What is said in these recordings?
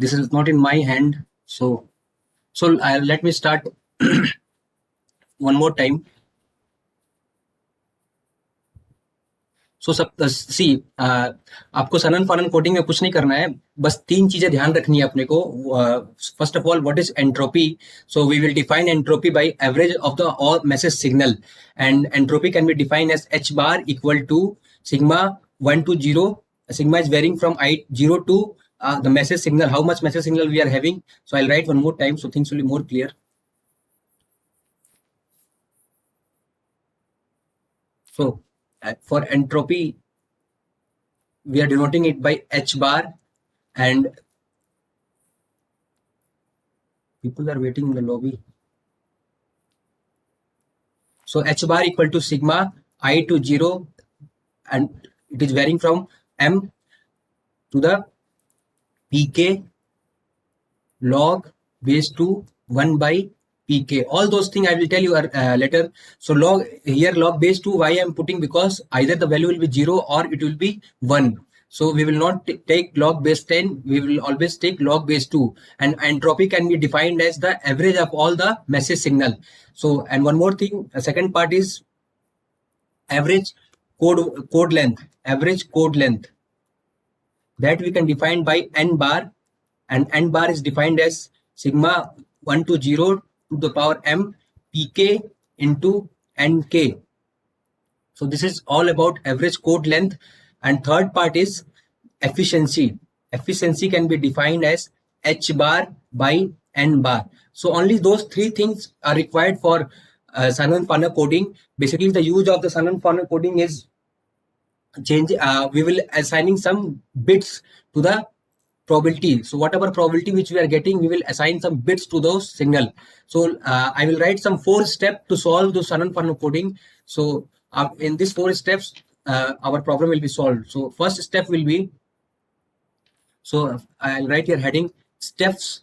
this is not in my hand. So let me start one more time. सो सब सी आपको सनन फानन coding में कुछ नहीं करना है, बस तीन चीजें ध्यान रखनी है अपने को. First of all, what is entropy? So we will define entropy by average of the all message signal, and entropy can be defined as h bar equal to sigma 1 to 0. Sigma is varying from 0 to the message signal, how much message signal we are having. So I'll write one more time so things will be more clear. So for entropy, we are denoting it by h bar, and people are waiting in the lobby. So h bar equal to sigma I to 0, and it is varying from m to the pk log base to 1 by pk. All those things I will tell you later. So log base 2, why I am putting? Because either the value will be 0 or it will be 1. So we will not take log base 10, we will always take log base 2. And entropy can be defined as the average of all the message signal. So, and one more thing, the second part is average code length. Average code length, that we can define by n bar, and n bar is defined as sigma 1 to 0 to the power m pk into nk. So this is all about average code length. And third part is efficiency. Efficiency can be defined as h bar by n bar. So only those three things are required for Shannon-Farner coding. Basically, the use of the Shannon-Farner coding is we will assigning some bits to the probability. So whatever probability which we are getting, we will assign some bits to those signal. So I will write some 4 steps to solve the Shannon-Farner coding. So in these 4 steps, our problem will be solved. So first step will be, so I'll write here heading steps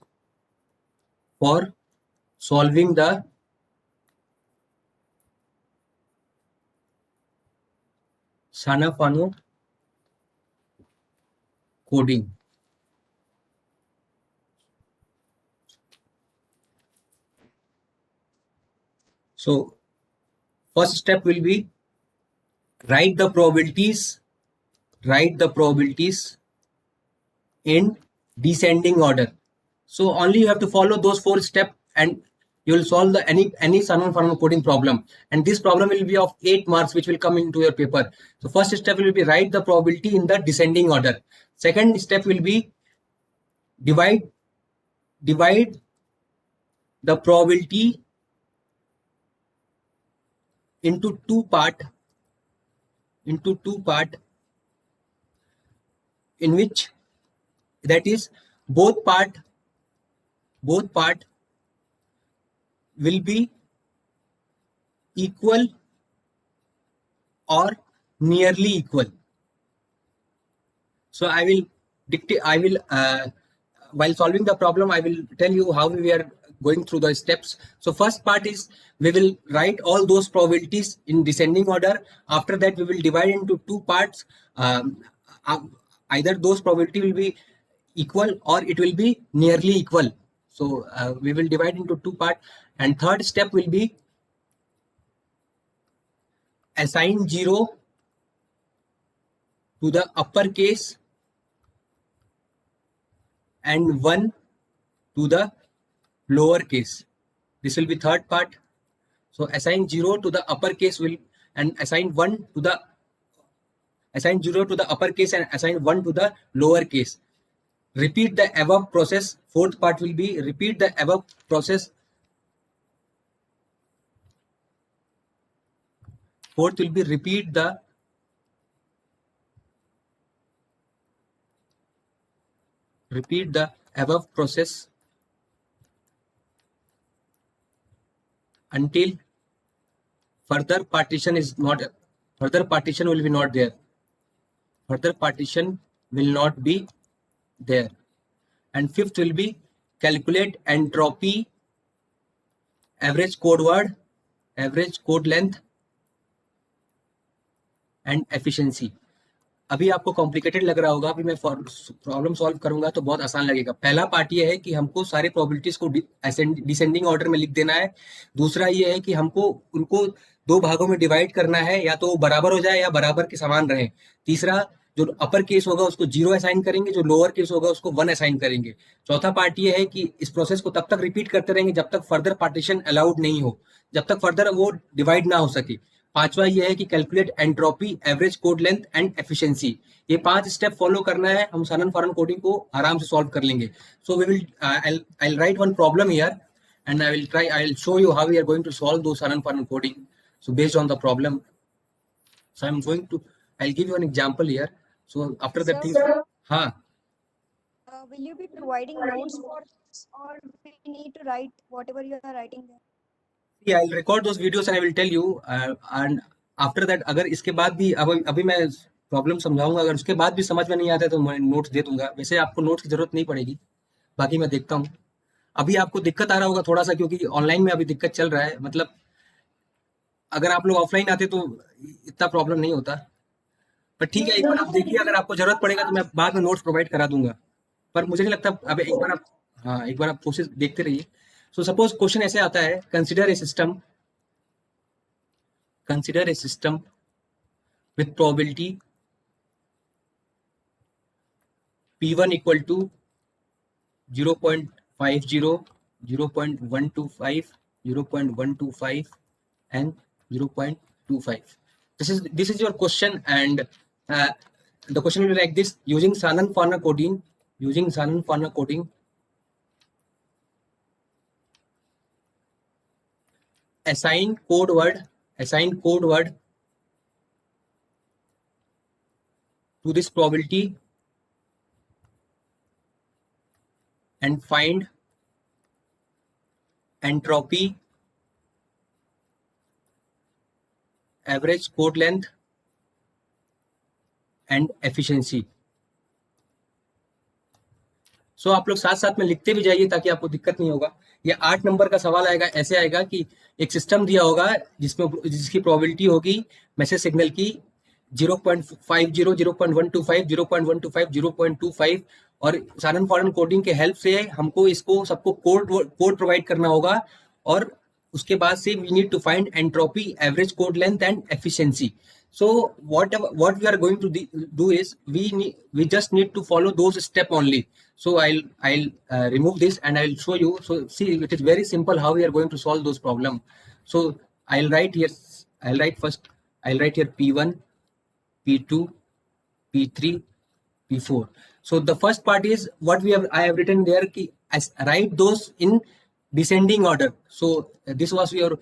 for solving the Shannon-Farner coding. So first step will be write the probabilities in descending order. So only you have to follow those 4 steps and you will solve the any Shannon-Farner coding problem. And this problem will be of 8 marks, which will come into your paper. So first step will be write the probability in the descending order. Second step will be divide the probability into two part, in which that is both part will be equal or nearly equal. So I will while solving the problem, I will tell you how we are going through the steps. So first part is we will write all those probabilities in descending order. After that, we will divide into 2 parts. Either those probability will be equal or it will be nearly equal. So we will divide into 2 parts. And third step will be assign 0 to the uppercase and 1 to the lowercase. This will be third part. So assign 0 to the uppercase and assign 0 to the uppercase and assign 1 to the lowercase. Repeat the above process. Fourth part will be repeat the above process. Fourth will be repeat the above process until further partition will be not there. Further partition will not be there. And fifth will be calculate entropy, average code word, average code length, and efficiency. अभी आपको complicated लग रहा होगा, अभी मैं problem solve करूंगा तो बहुत आसान लगेगा। पहला पार्ट ये है कि हमको सारे प्रोबेबिलिटीज को डिसेंडिंग ऑर्डर में लिख देना है। दूसरा ये है कि हमको उनको दो भागों में डिवाइड करना है, या तो वो बराबर हो जाए या बराबर के समान रहे। तीसरा, जो अपर केस होगा उसको 0 असाइन करेंगे, जो लोअर केस होगा उसको 1 असाइन करेंगे। चौथा पार्ट ये है कि इस प्रोसेस को तब तक रिपीट करते रहेंगे जब तक फर्दर पार्टीशन अलाउड नहीं हो, जब तक फर्दर वो डिवाइड ना हो सके। पांचवा ये है कि calculate entropy, average code length and efficiency. ये 5 स्टेप फॉलो करना है, हम सानन फॉरन कोडिंग को आराम से सॉल्व कर लेंगे। So we will I'll write one problem here, and I'll show you how we are going to solve those sanan faran coding, so based on the problem. So I'll give you an example here. So after that thing, Sir, हाँ, will you be providing notes for this, or we need to write whatever you are writing there? yeah, I'll record those videos and I will tell you, and after that अगर इसके बाद भी अभी मैं problem समझाऊंगा, अगर उसके बाद भी समझ में नहीं आता है तो मैं नोट्स दे दूंगा। वैसे आपको नोट्स की जरूरत नहीं पड़ेगी, बाकी मैं देखता हूँ। अभी आपको दिक्कत आ रहा होगा थोड़ा सा, क्योंकि ऑनलाइन में अभी दिक्कत चल रहा है। मतलब अगर आप लोग ऑफलाइन आते तो इतना प्रॉब्लम नहीं होता, पर ठीक है, एक बार आप देखिए, अगर आपको जरूरत पड़ेगा तो मैं बाद में नोट्स प्रोवाइड करा दूंगा। पर मुझे नहीं लगता, अब एक बार आप, हाँ, एक बार आप कोशिश देखते रहिए। सो सपोज क्वेश्चन ऐसे आता है, consider a system with probability P1 equal to 0.50, 0.125, 0.125 and 0.25. This is your question, and the question will be like this: using Shannon-Farner coding, assign code word to this probability and find entropy, average code length and efficiency. सो आप लोग साथ साथ में लिखते भी जाइए ताकि आपको दिक्कत नहीं होगा। ये 8 नंबर का सवाल आएगा, ऐसे आएगा कि एक सिस्टम दिया होगा जिसकी प्रोबेबिलिटी होगी मैसेज सिग्नल की 0.50, 0.125, 0.125, 0.25, और सानन फॉरन कोडिंग के हेल्प से हमको इसको सबको कोड प्रोवाइड करना होगा, और उसके बाद से we need to find entropy, average code length and efficiency. So what we are going to do is we just need to follow those steps only. So I'll remove this and I'll show you. So see, it is very simple how we are going to solve those problem. So I'll write here P1, P2, P3, P4. So the first part is what I have written there, write those in descending order. So this was your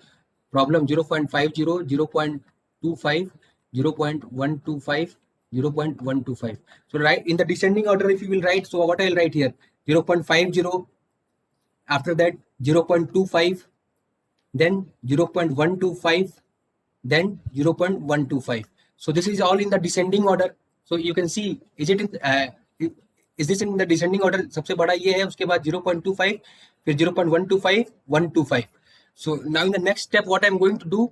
problem: 0.50, 0.25, 0.125, 0.125. So write in the descending order if you will write. So what I'll write here: 0.50, after that 0.25, then 0.125, then 0.125. So this is all in the descending order. So you can see, is this in the descending order? सबसे बड़ा ये है, उसके बाद 0.25, फिर 0.125, 125. So now in the next step what I'm going to do,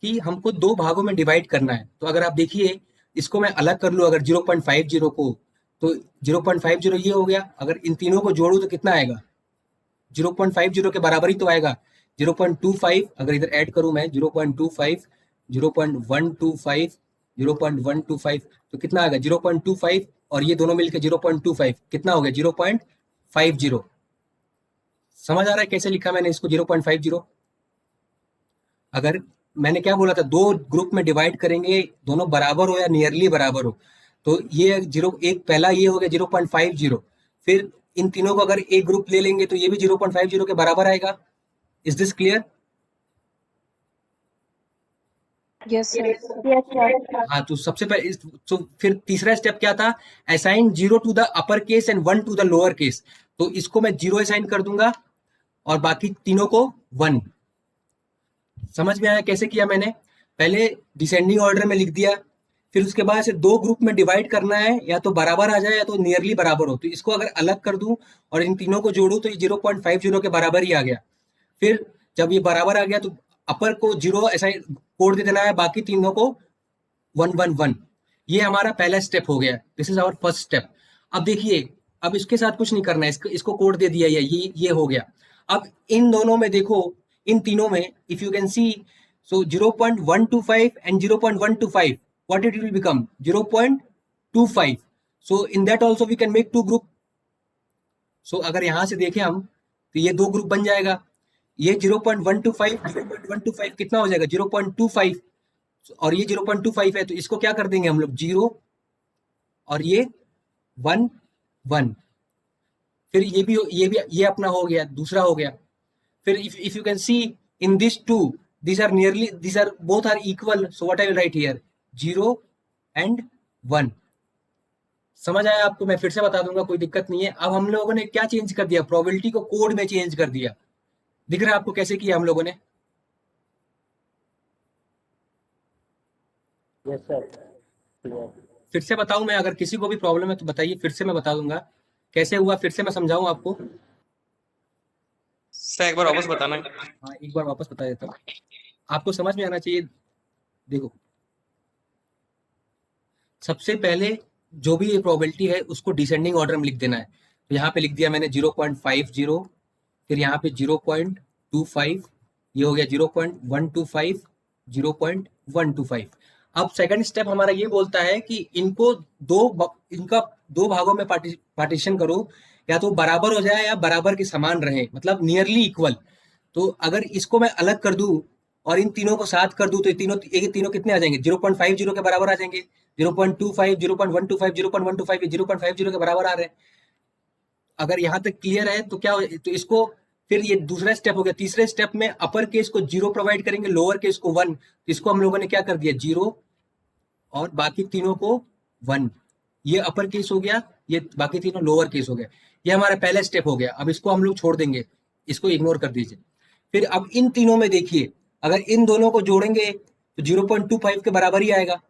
कि हमको दो भागों में डिवाइड करना है। तो अगर आप देखिए, इसको मैं अलग कर लूँ, अगर 0.50 को, तो 0.50 ये हो गया। अगर इन तीनों को जोड़ू तो कितना आएगा? 0.50 के बराबर ही तो आएगा। 0.25 अगर इधर ऐड करूं मैं, 0.25, 0.125, 0.125, तो कितना आएगा? 0.25, और ये दोनों मिलकर 0.25 कितना हो गया? 0.50. समझ आ रहा है कैसे लिखा मैंने इसको 0.50? अगर मैंने क्या बोला था, दो ग्रुप में डिवाइड करेंगे, दोनों बराबर हो या नियरली बराबर हो, तो ये एक पहला ये हो गया 0.50, फिर इन तीनों को अगर एक ग्रुप ले लेंगे तो ये भी 0.50 के बराबर आएगा। Is this clear? Yes, sir. हाँ, तो सबसे पहले तो फिर तीसरा स्टेप क्या था? Assign 0 to the upper case and 1 to the lower case. तो इसको मैं 0 असाइन कर दूंगा और बाकी तीनों को 1। समझ में आया कैसे किया मैंने? पहले डिसेंडिंग ऑर्डर में लिख दिया, फिर उसके बाद से दो ग्रुप में डिवाइड करना है, या तो बराबर आ जाए या तो नियरली बराबर हो। तो इसको अगर अलग कर दूं और इन तीनों को जोड़ूं तो ये 0.50 के बराबर ही आ गया। फिर जब ये बराबर आ गया तो अपर को 0 ऐसा कोड दे देना है, बाकी तीनों को 111। ये हमारा पहला स्टेप हो गया, this is our first step. अब देखिए, अब इसके साथ कुछ नहीं करना है, इसको कोड दे दिया, ये हो गया। अब इन दोनों में देखो, इन तीनों में if you can C, so 0.125 and 0.125, what it will become 0.25, so in that also we can make two group। सो अगर यहां से देखें हम, तो ये दो ग्रुप बन जाएगा। ये 0.125 कितना हो जाएगा 0.25, और ये 0.25 है, तो इसको क्या कर देंगे हम लोग 0, और ये 1 1, फिर ये अपना हो गया, दूसरा हो गया। फिर if you can see in this two, these are both are equal, so what I will write here 0 and 1। समझ आया आपको? मैं फिर से बता दूंगा, कोई दिक्कत नहीं है। अब हम लोगों ने क्या चेंज कर दिया, प्रोबेबिलिटी को कोड में चेंज कर दिया। दिख रहा है आपको कैसे किया हम लोगों ने? Yes sir. फिर से बताऊं मैं? अगर किसी को भी प्रॉब्लम है तो बताइए, फिर से मैं बता दूंगा कैसे हुआ, फिर से मैं समझाऊं आपको। सर एक बार वापस बताना। हाँ, एक बार वापस बता देता हूँ, आपको समझ में आना चाहिए। देखो, सबसे पहले जो भी ये प्रोबेबिलिटी है उसको डिसेंडिंग ऑर्डर में लिख देना है। तो यहाँ पे लिख दिया मैंने 0.50, फिर यहाँ पे 0.25, ये हो गया 0.125, 0.125। अब सेकंड स्टेप हमारा ये बोलता है कि इनका दो भागों में पार्टीशन करो, या तो बराबर हो जाए या बराबर के समान रहे, मतलब नियरली इक्वल। तो अगर इसको मैं अलग कर दूं और इन तीनों को साथ कर दूं, तो ये तीनों कितने आ जाएंगे 0.50 के बराबर आ जाएंगे। 0.25, 0.125, 0.125, 0.50 के बराबर आ रहे हैं। अगर यहाँ तक क्लियर है तो क्या तो इसको, फिर ये दूसरा स्टेप हो गया। तीसरे स्टेप में अपर केस को 0 प्रोवाइड करेंगे, लोअर केस को 1। इसको हम लोगों ने क्या कर दिया 0, और बाकी तीनों को 1। ये अपर केस हो गया, ये बाकी तीनों लोअर केस हो गया। ये हमारा पहला स्टेप हो गया। अब इसको हम लोग छोड़ देंगे, इसको इग्नोर कर दीजिए। फिर अब इन तीनों में देखिए, अगर इन दोनों को जोड़ेंगे तो 0.25 के बराबर ही आएगा।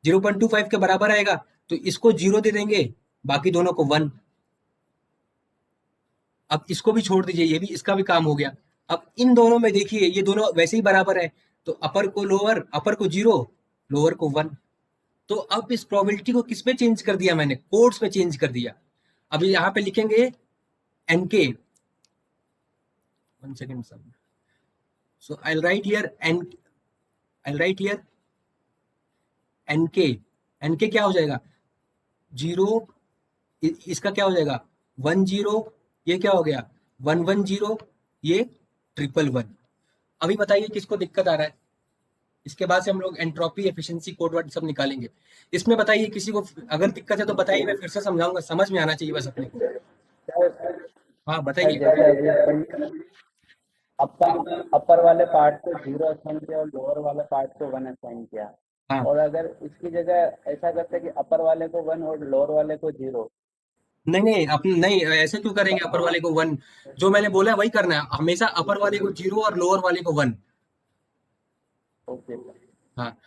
0.25 के बराबर आएगा, तो इसको 0 दे देंगे, बाकी दोनों को 1। अब इसको भी छोड़ दीजिए, ये भी, इसका भी काम हो गया। अब इन दोनों में देखिए, ये दोनों वैसे ही बराबर है, तो अपर को लोअर, अपर को 0, लोअर को 1। तो अब इस प्रोबेबिलिटी को किस में चेंज कर दिया मैंने, कोड्स में चेंज कर दिया। अभी यहाँ पे लिखेंगे NK, 1 second sir. So I write here NK. NK क्या हो जाएगा 0, इसका क्या हो जाएगा 10, ये क्या हो गया 110, ये 111। अभी बताइए किसको दिक्कत आ रहा है? इसके बाद से हम लोग एंट्रोपी, एफिशिएंसी, कोड वर्ड सब निकालेंगे। इसमें बताइए किसी को अगर दिक्कत है तो बताइए, मैं फिर से समझाऊंगा, समझ में आना चाहिए बस अपने को। हाँ बताइए। जैसे अभी अपन अपर वाले पार्ट को 0 असाइन किया और लोअर वाले पार्ट को 1 असाइन किया, हाँ, और अगर इसकी जगह ऐसा करते कि अपर वाले को 1 और लोअर वाले को 0। नहीं नहीं, ऐसे क्यों करेंगे? अपर वाले को 1, जो मैंने बोला वही करना है हमेशा, अपर वाले को 0 और लोअर वाले को 1। ओके। हाँ,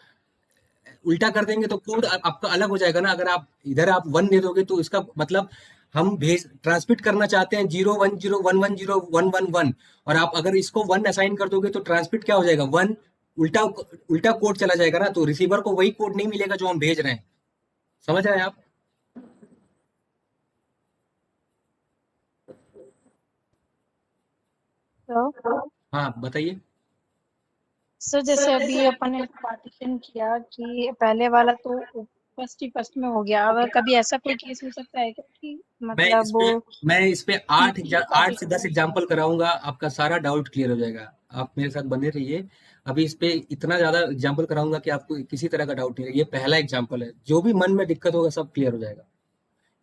उल्टा कर देंगे तो कोड आपका अलग हो जाएगा ना। अगर आप इधर आप 1 दे दोगे तो इसका मतलब हम ट्रांसमिट करना चाहते हैं 010 110 111, और आप अगर इसको 1 असाइन कर दोगे तो ट्रांसमिट क्या हो जाएगा 1, उल्टा उल्टा कोड चला जाएगा ना, तो रिसीवर को वही कोड नहीं मिलेगा जो हम भेज रहे हैं। समझ रहे हैं आप? तो हाँ बताइए। सर जैसे अभी अपन ने पार्टीशन किया कि पहले वाला तो फर्स्ट में हो गया, अगर कभी ऐसा कोई केस हो सकता है क्या कि मैं इस मतलब पे मैं इस पे आठ से 10 पार्टीशन। एग्जाम्पल कराऊंगा, आपका सारा डाउट क्लियर हो जाएगा। आप मेरे साथ बने रहिए। अभी इस पे इतना ज्यादा एग्जाम्पल कराऊंगा कि आपको किसी तरह का डाउट नहीं रहेगा। ये पहला एग्जाम्पल है, जो भी मन में दिक्कत होगा सब क्लियर हो जाएगा।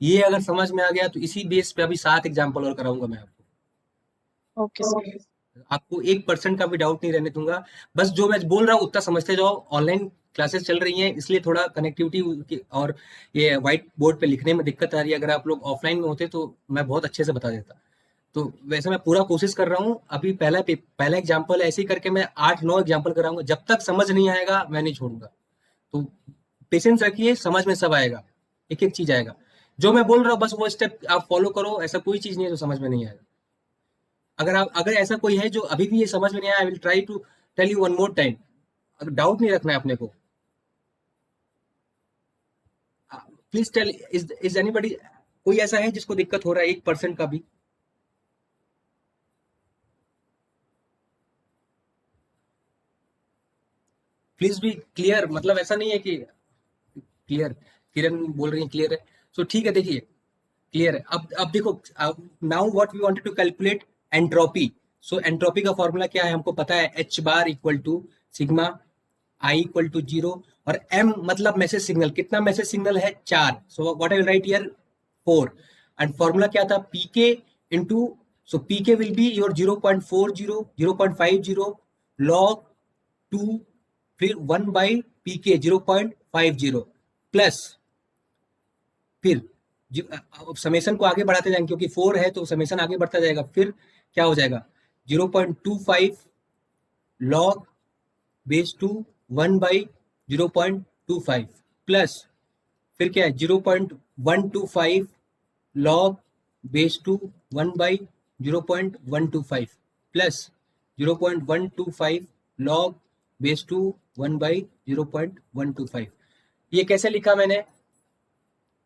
ये अगर समझ में आ गया तो इसी बेस पे अभी 7 एग्जाम्पल और कराऊंगा मैं आपको। Okay sir. आपको 1% का भी डाउट नहीं रहने दूंगा। बस जो मैं बोल रहा हूँ उतना समझते जाओ। ऑनलाइन क्लासेस चल रही हैं, इसलिए थोड़ा कनेक्टिविटी और ये व्हाइट बोर्ड पे लिखने में दिक्कत आ रही है। अगर आप लोग ऑफलाइन में होते तो मैं बहुत अच्छे से बता देता। तो वैसे मैं पूरा कोशिश कर रहा हूँ। अभी पहला एग्जाम्पल ऐसे ही करके मैं 8-9 एग्जाम्पल कराऊंगा। जब तक समझ नहीं आएगा मैं नहीं छोड़ूंगा। तो पेशेंस रखिए, समझ में सब आएगा, एक एक चीज आएगा। जो मैं बोल रहा हूँ बस वो स्टेप आप फॉलो करो। ऐसा कोई चीज नहीं है जो समझ में नहीं आएगा। अगर ऐसा कोई है जो अभी भी ये समझ में नहीं आया, I will try to tell you one more time. अगर डाउट नहीं रखना है अपने को। प्लीज टेल, इज एनीबडी, कोई ऐसा है जिसको दिक्कत हो रहा है 1% का भी? प्लीज बी क्लियर, मतलब ऐसा नहीं है कि क्लियर, किरण बोल रही है क्लियर है, सो ठीक है, देखिए क्लियर है। अब देखो, now what we wanted to calculate entropy. So entropy का फॉर्मूला क्या है, हमको पता है, H bar equal to sigma i equal to 0 और एम मतलब मैसेज सिग्नल, कितना मैसेज सिग्नल है, 4, so what I will write here 4, and formula क्या था, PK into, so PK will be your 0.40 0.50 log 2 फिर 1 बाई पीके 0.50 प्लस फिर summation को आगे बढ़ाते जाएंगे क्योंकि 4 है तो समेशन आगे बढ़ता जाएगा, फिर क्या हो जाएगा 0.25 log base two 1 by 0.25 plus फिर क्या है 0.125 log base two 1 by 0.125 plus 0.125 log base two 1 by 0.125। ये कैसे लिखा मैंने,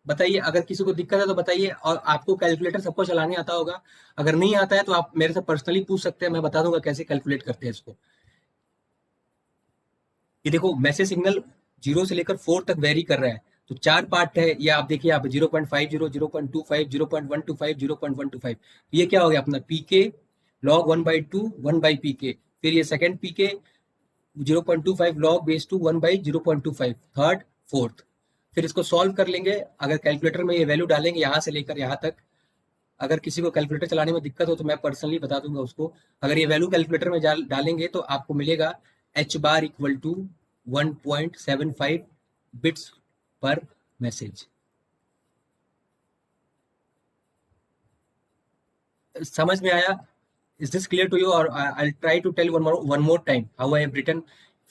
बताइए, अगर किसी को दिक्कत है तो बताइए, और आपको कैलकुलेटर सबको चलाने आता होगा, अगर नहीं आता है तो आप मेरे से पर्सनली पूछ सकते हैं, मैं बता दूंगा कैसे कैलकुलेट करते हैं इसको। ये देखो मैसेज सिग्नल 0 से लेकर 4 तक वेरी कर रहा है, तो 4 पार्ट है, ये आप देखिए, आप 0.50 0.25 0.125 0.125, ये क्या हो गया अपना पीके log 1/2 1 बाई पीके, फिर ये second PK 0.25 log base two 1 by 0.25, third fourth, फिर इसको सॉल्व कर लेंगे। अगर कैलकुलेटर में ये वैल्यू डालेंगे यहाँ से लेकर यहाँ तक, अगर किसी को कैलकुलेटर चलाने में दिक्कत हो तो मैं पर्सनली बता दूंगा उसको, अगर ये वैल्यू कैलकुलेटर में डालेंगे तो आपको मिलेगा H bar equal to 1.75 bits per message. समझ में आया? Is this clear to you? और I try to tell one more time how I have written.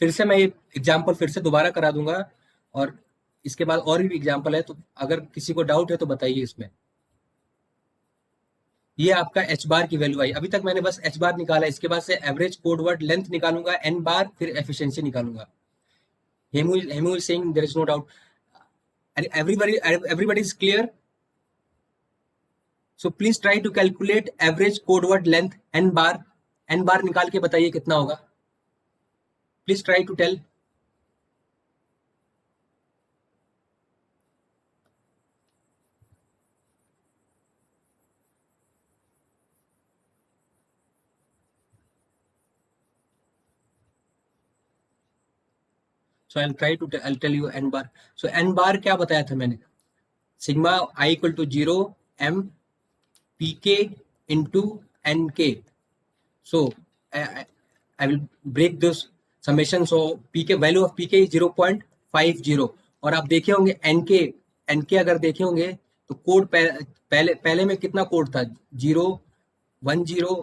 फिर से मैं ये एग्जांपल फिर से दोबारा करा दूंगा, और इसके बाद और भी एग्जांपल है, तो अगर किसी को डाउट है तो बताइए इसमें। ये आपका एच बार की वैल्यू आई, अभी तक मैंने बस एच बार निकाला, इसके बाद से एवरेज कोड वर्ड लेंथ निकालूंगा एन बार, फिर एफिशिएंसी निकालूंगा। Hemu is saying there is no doubt, everybody is clear? So please try to calculate average code word length n bar निकाल के बताइए कितना होगा, please try to tell. So I'll tell you n bar. So n bar क्या बताया था मैंने, sigma i equal to 0 m pk into nk. So I will break this summation. So pk value of pk is 0.50, और आप देखे होंगे nk अगर देखे होंगे तो कोड पहले में कितना कोड था, 0 1 0,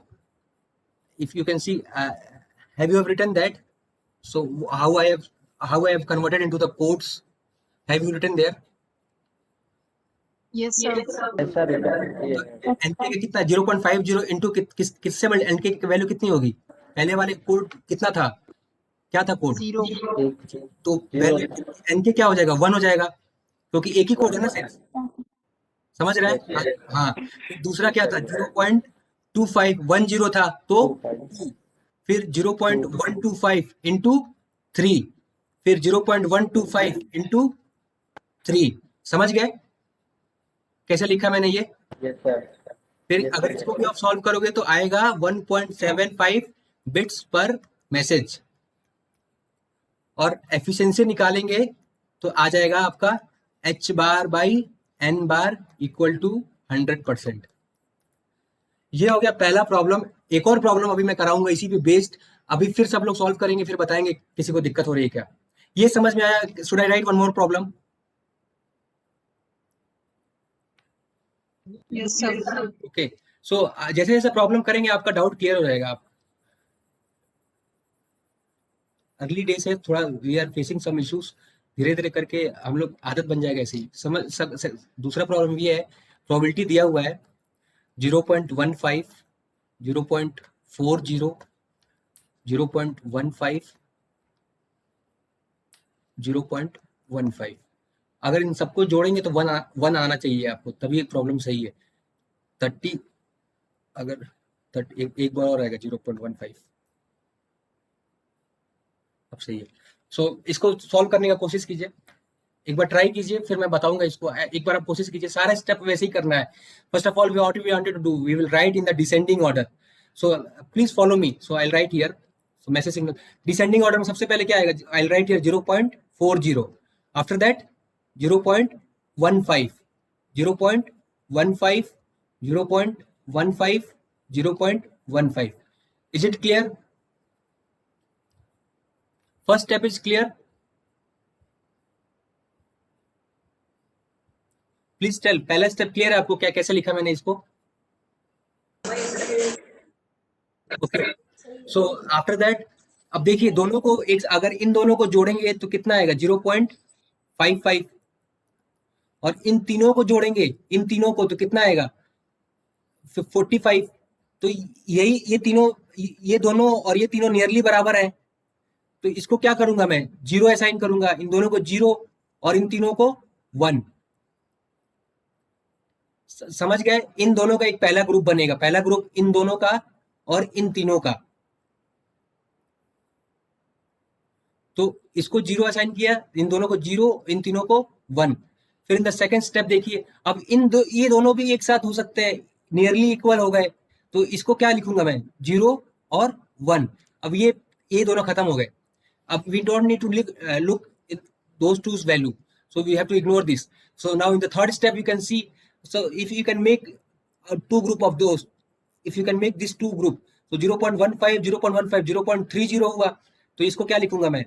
if you can see, have you have written that? So how I have converted into the codes, have you written there? Yes, sir. ऐसा रिटर्न एनके का कितना 0.50 इंटू किससे एनके की वैल्यू कितनी होगी, पहले वाले कोड कितना था, क्या था कोड, 0. तो एनके क्या हो जाएगा 1 हो जाएगा, क्योंकि एक ही कोड है ना सिर्फ, समझ रहे हैं? हाँ, दूसरा क्या था 0.25 10 था तो 2, फिर 0.125 इंटू 3, फिर 0.125 इंटू 3, समझ गए कैसे लिखा मैंने ये? Yes sir. फिर अगर इसको भी आप सॉल्व करोगे तो आएगा 1.75 बिट्स पर मैसेज, और एफिशिएंसी निकालेंगे तो आ जाएगा आपका h bar by n bar equal to 100%। ये हो गया पहला प्रॉब्लम। एक और प्रॉब्लम अभी मैं कराऊंगा इसी पे बेस्ड, अभी फिर सब लोग सॉल्व करेंगे, फिर बताएंगे किसी को दिक्कत हो रही है क्या। ये समझ में आया? Should I write one more problem? Yes, sir. Okay, so जैसे जैसे प्रॉब्लम करेंगे आपका डाउट क्लियर हो जाएगा। आप अर्ली डेज है, थोड़ा we are facing some issues, धीरे धीरे करके हम लोग आदत बन जाएगा ऐसे ही समझ। दूसरा प्रॉब्लम ये है, प्रोबेबिलिटी दिया हुआ है 0.15 0.40 0.15 0.15, अगर इन सबको जोड़ेंगे तो 1 आना चाहिए आपको, तभी एक प्रॉब्लम सही है। 30 अगर 30 एक बार और आएगा 0.15, अब सही है। सो इसको सॉल्व करने का कोशिश कीजिए, एक बार ट्राई कीजिए, फिर मैं बताऊंगा इसको। एक बार आप कोशिश कीजिए, सारा स्टेप वैसे ही करना है। First of all, what we wanted to do, we will write in the descending order. So please follow me. So I will write here, so message signal descending order में सबसे पहले क्या आएगा, I will write here 0.40, after that 0.15, 0.15, 0.15, 0.15। Is it clear? First step is clear? Please tell, पहला step clear है आपको, क्या कैसे लिखा मैंने इसको? ओके, सो आफ्टर दैट अब देखिए दोनों को एक, अगर इन दोनों को जोड़ेंगे तो कितना आएगा 0.55, और इन तीनों को जोड़ेंगे, इन तीनों को, तो कितना आएगा 45। तो यही ये दोनों और ये तीनों नियरली बराबर है, तो इसको क्या करूंगा मैं, 0 असाइन करूंगा, इन दोनों को 0 और इन तीनों को 1। समझ गए? इन दोनों का एक पहला ग्रुप बनेगा, पहला ग्रुप इन दोनों का और इन तीनों का, तो इसको 0 असाइन किया, इन दोनों को 0, इन तीनों को 1। फिर इन द सेकंड स्टेप देखिए, अब ये दोनों भी एक साथ हो सकते हैं, नियरली इक्वल हो गए, तो इसको क्या लिखूंगा मैं, 0 और 1। अब ये दोनों खत्म हो गए। अब we don't need to look at those two's value, so we have to ignore this. So now in the third step you can see, so if you can make two group of those, if you can make this two group, so 0.15, 0.15, 0.30 हुआ, तो इसको क्या लिखूंगा मैं,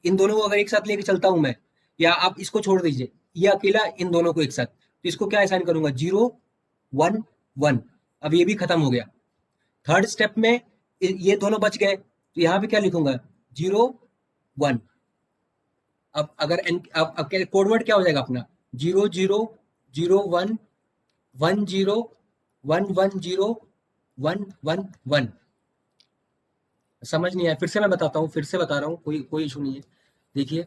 इन दोनों को अगर एक साथ लेके चलता हूं मैं, या आप इसको छोड़ दीजिए, ये अकेला इन दोनों को एक साथ, तो इसको क्या असाइन करूंगा, 0, 1, 1। अब ये भी खत्म हो गया। थर्ड स्टेप में ये दोनों बच गए, तो यहाँ पे क्या लिखूंगा, 0, 1। अब अगर अब कोडवर्ड क्या हो जाएगा अपना, 0, 0, 0, 1, 1, 0, 1, 1, 0, 1, 1, 1। समझ नहीं आया, फिर से मैं बताता हूँ, फिर से बता रहा हूँ, कोई इशू नहीं है। देखिए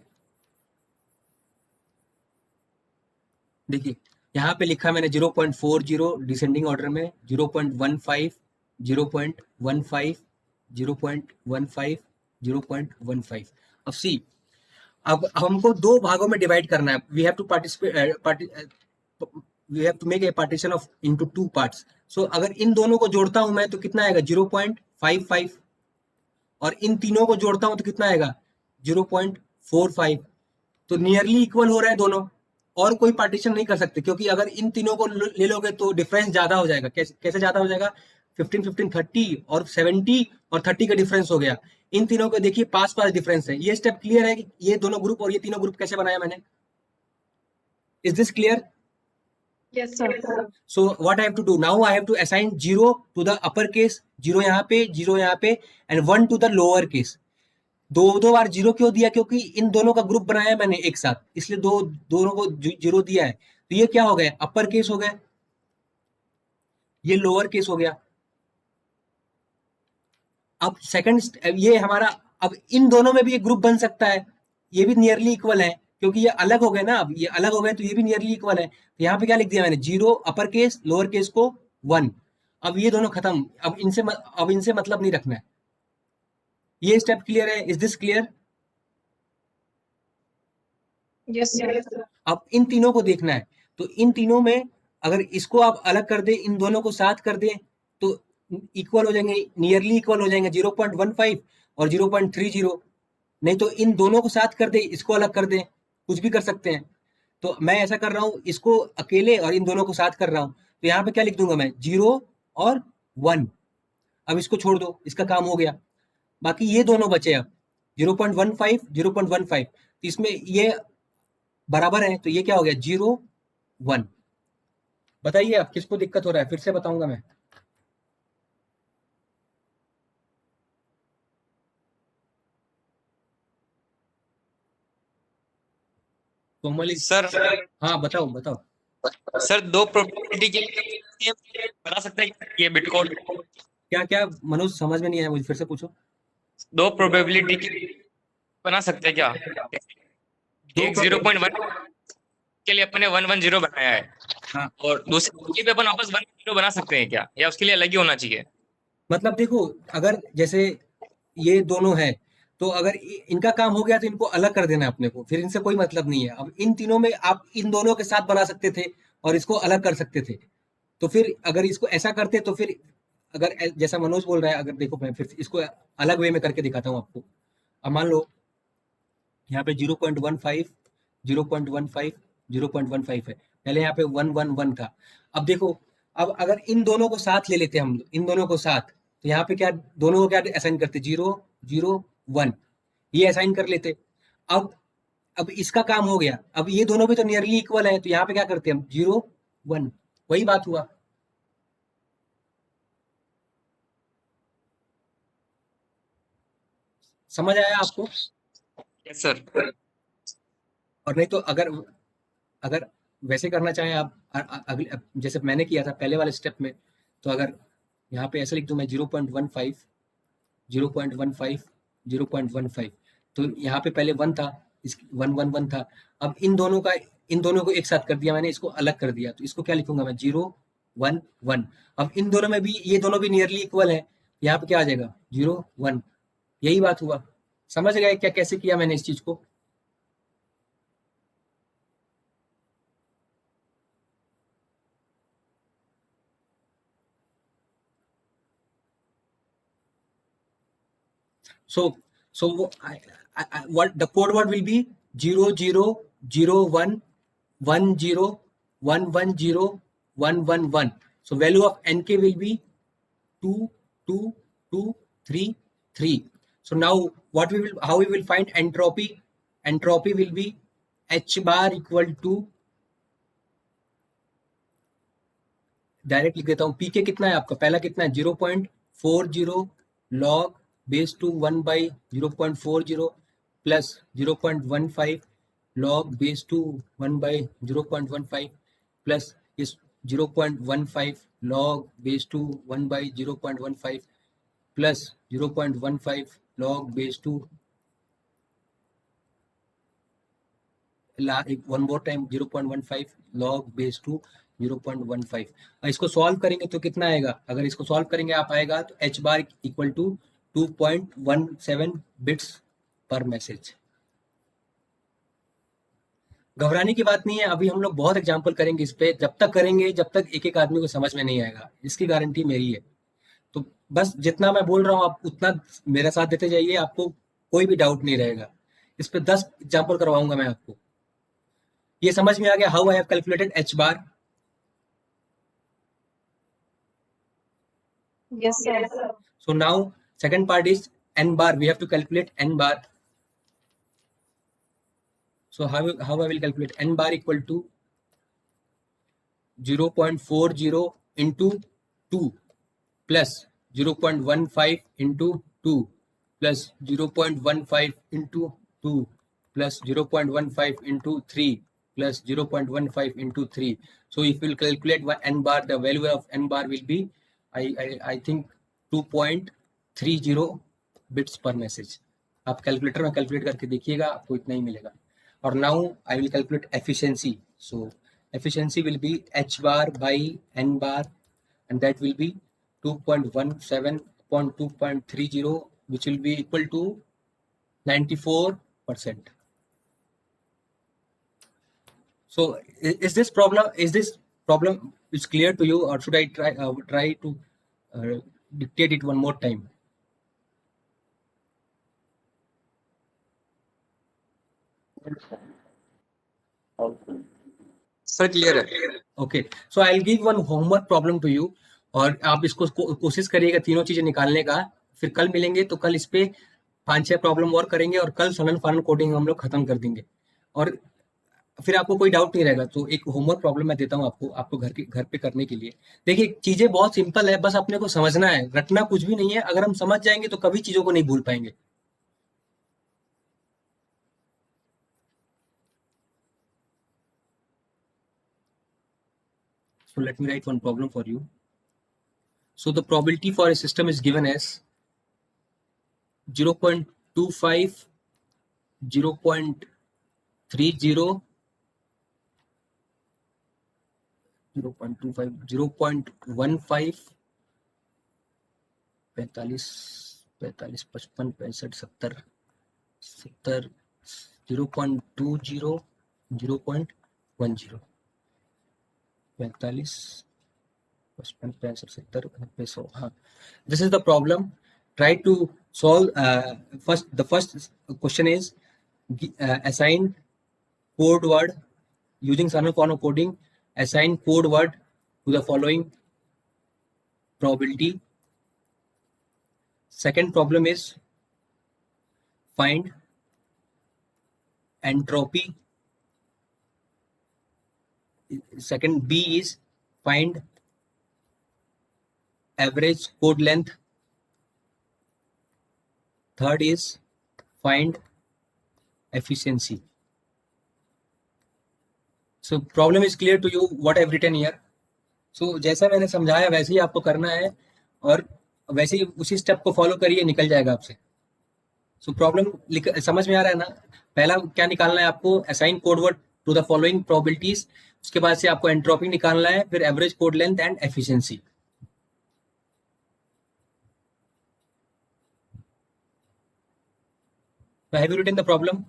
यहाँ पे लिखा मैंने 0.40 डिसेंडिंग ऑर्डर में, 0.15, 0.15, 0.15, 0.15। अब सी, अब हमको दो भागों में डिवाइड करना है, we have to we have to make a partition of into 2 parts. So अगर इन दोनों को जोड़ता हूं मैं तो कितना आएगा, 0.55, और इन तीनों को जोड़ता हूं तो कितना आएगा, 0.45। तो नियरली इक्वल हो रहा है दोनों, और कोई पार्टीशन नहीं कर सकते, क्योंकि अगर इन तीनों को ले लोगे तो डिफरेंस ज्यादा हो जाएगा। कैसे ज्यादा हो जाएगा, 15, 15, 30 और 70 और 30 का डिफरेंस हो गया। इन तीनों को देखिए पास डिफरेंस है। ये स्टेप क्लियर है कि ये दोनों ग्रुप और ये तीनों ग्रुप कैसे बनाया मैंने? Is this clear? Yes, sir. So what I have to do now, I have to assign 0 to the upper case, 0 यहाँ पे, 0 यहाँ पे, and 1 to the lower case। दो बार 0 क्यों दिया, क्योंकि इन दोनों का ग्रुप बनाया मैंने एक साथ, इसलिए दोनों को 0 दिया है। तो ये क्या हो गया, अपर केस हो गया, ये लोअर केस हो गया। अब सेकंड, ये हमारा, अब इन दोनों में भी एक ग्रुप बन सकता है, ये भी नियरली इक्वल है, क्योंकि ये अलग हो गए ना, अब ये अलग हो गए तो ये भी नियरली इक्वल है। तो यहाँ पे क्या लिख दिया मैंने, 0 अपर केस, लोअर केस को 1। अब ये दोनों खत्म, अब इनसे मतलब नहीं रखना है। ये स्टेप क्लियर है? Is this clear? Yes, sir. अब इन तीनों को देखना है, तो इन तीनों में अगर इसको आप अलग कर दें, इन दोनों को साथ कर दें, तो इक्वल हो जाएंगे, नियरली इक्वल हो जाएंगे, 0.15 और 0.30। नहीं तो इन दोनों को साथ कर दे, इसको अलग कर दें, कुछ भी कर सकते हैं। तो मैं ऐसा कर रहा हूँ, इसको अकेले और इन दोनों को साथ कर रहा हूँ, तो यहाँ पे क्या लिख दूंगा मैं, 0 और 1। अब इसको छोड़ दो, इसका काम हो गया। बाकी ये दोनों बचे अब 0.15, 0.15, तो इसमें ये बराबर है, तो ये क्या हो गया, 0, 1। बताइए अब किसको दिक्कत हो रहा है, फिर से बताऊंगा मैं। कोमल सर, हाँ बताओ। सर दो प्रोबेबिलिटी के लिए बता सकते हैं ये बिटकॉइन? क्या मनोज, समझ में नहीं आया मुझे, फिर से पूछो। दो प्रोबेबिलिटी के बना सकते हैं क्या? एक 0.1 के लिए अपने 110 बनाया है, हाँ। और दूसरे पे अपन वापस 110 बना सकते हैं क्या, या उसके लिए अलग ही होना चाहिए? मतलब देखो, अगर जैसे ये दोनों है, तो अगर इनका काम हो गया तो इनको अलग कर देना है अपने को, फिर इनसे कोई मतलब नहीं है। अब इन तीनों में आप इन दोनों के साथ बना सकते थे और इसको अलग कर सकते थे। तो फिर अगर इसको ऐसा करते तो फिर अगर जैसा मनोज बोल रहा है, अगर देखो मैं फिर इसको अलग वे में करके दिखाता हूँ आपको। अब मान लो यहाँ पे 0.15 0.15 0.15 है, पहले यहाँ पे 111 था। अब देखो, अब अगर इन दोनों को साथ ले लेते हम, इन दोनों को साथ, तो यहाँ पे क्या दोनों को क्या असाइन करते, 0 0 1, ये असाइन कर लेते। अब इसका काम हो गया, अब ये दोनों भी तो नियरली इक्वल है, तो यहाँ पे क्या करते हम, 0 1, वही बात हुआ। समझ आया आपको? Yes sir. और नहीं तो अगर अगर वैसे करना चाहें आप, अगले जैसे मैंने किया था पहले वाले स्टेप में, तो अगर यहाँ पे ऐसे लिख दूं मैं 0.15 0.15 0.15, तो यहाँ पे पहले 1 था, इस 111 था। अब इन दोनों को एक साथ कर दिया मैंने, इसको अलग कर दिया, तो इसको क्या लिखूंगा मैं, 0 1 1। अब इन दोनों में भी ये दोनों भी नियरली इक्वल है, यहाँ पे क्या आ जाएगा, 0 1, यही बात हुआ। समझ गए क्या कैसे किया मैंने इस चीज को? So what the code word will be 0 0 0 1 1 0 1 1 0 1 1 1. So value of nk will be 2 2 2 3 3. So now how we will find entropy? Entropy will be h bar equal to, direct लिख देता हूँ, पीके कितना है आपका, पहला कितना है, 0.40 log base two 1 by 0.40 plus 0.15 log base two 1 by 0.15 plus इस 0.15 log base two 1 by 0.15 plus 0.15 log base two, one more time, 0.15 log base two 0.15। इसको सॉल्व करेंगे तो कितना आएगा, अगर इसको सॉल्व करेंगे आप, आएगा तो h bar equal to 2.17 bits per message. घबराने की बात नहीं है, अभी हम लोग बहुत एग्जांपल करेंगे इस पे, जब तक करेंगे जब तक एक एक आदमी को समझ में नहीं आएगा, इसकी गारंटी मेरी है। तो बस जितना मैं बोल रहा हूँ आप उतना मेरा साथ देते जाइए, आपको कोई भी डाउट नहीं रहेगा। इस पे 10 एग्जाम्पल करवाऊंगा मैं आपको। ये समझ में आ गया how I have calculated h bar? Yes, sir. So now second part is n bar. We have to calculate n bar. So how I will calculate n bar equal to 0.40 into 2 plus 0.15 into 2 plus 0.15 into 2 plus 0.15 into 3 plus 0.15 into 3. So if we will calculate n bar, the value of n bar will be I think 2.30 bits per message. आप calculator में calculate करके देखिएगा, आपको इतना ही मिलेगा। और now I will calculate efficiency. So efficiency will be h bar by n bar, and that will be 2.17 upon 2.30, which will be equal to 94%. So is this problem is clear to you, or should I try to dictate it one more time? Sir clear है। Okay, so I will give one homework problem to you, और आप इसको कोशिश करिएगा तीनों चीजें निकालने का। फिर कल मिलेंगे तो कल इस पे 5-6 प्रॉब्लम और करेंगे, और कल सलन फालन कोडिंग हम लोग खत्म कर देंगे, और फिर आपको कोई डाउट नहीं रहेगा। तो एक होमवर्क प्रॉब्लम मैं देता हूँ आपको घर पे करने के लिए। देखिए चीजें बहुत सिंपल है, बस अपने को समझना है, रटना कुछ भी नहीं है। अगर हम समझ जाएंगे तो कभी चीजों को नहीं भूल पाएंगे। So let me write one problem for you. So the probability for a system is given as 0.25, 0.30, 0.25 0.15 45 45 55 65 70 70 0.20 0.10 45 55 65 70 90 हाँ. This is the problem. Try to solve. The first question is assign code word using Sun form of coding. Assign code word to the following probability. Second problem is find entropy. Second B is find average code length. Third is find efficiency. So problem is clear to you what I've written here. So जैसा मैंने समझाया वैसे ही आपको करना है और वैसे ही उसी स्टेप को फॉलो करिए, निकल जाएगा आपसे. सो प्रॉब्लम समझ में आ रहा है ना. पहला क्या निकालना है आपको, assign code word to the following probabilities. उसके बाद से आपको एंट्रोपी निकालना है, फिर average code length and efficiency. Have you written the problem?